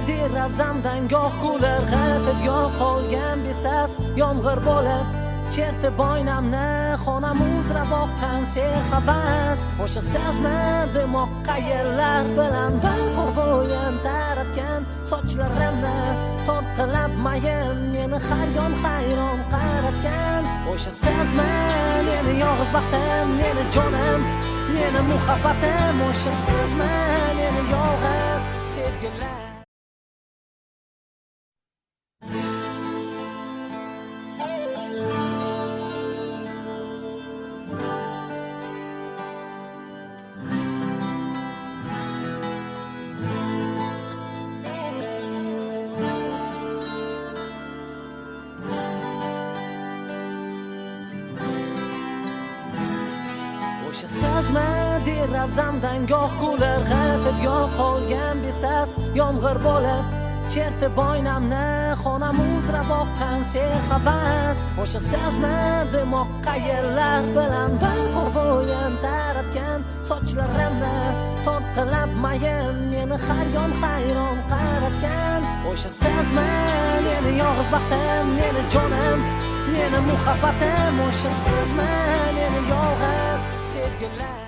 derazamdan goh kular g'atib goh qolgan besas yomg'ir bo'lib chertib boynamni xonam uzra boqqan serhavas o'sha sezmadim oq qayerlar bilan bahor bo'yin taratgan sochlarimni tortqilab mayin meni har yon hayron qaratgan o'sha sezma meni yolg'iz baxtim meni jonim meni muhabbatim o'sha sezma meni yolg'iz sevgilar o'sha sezma derazamdan goh kular g'atib goh qolgan besas yomg'ir bo'lib chertib boynamni xonam uzra boqqan serhavas o'sha sezmadim oq qayerlar bilan bahor bo'yin taratgan sochlarimni tortqilab mayin meni har yon hayron qaratgan o'sha sezma meni yolg'iz baxtim meni jonim meni muhabbatim o'sha sezma meni yolg'iz sevgilar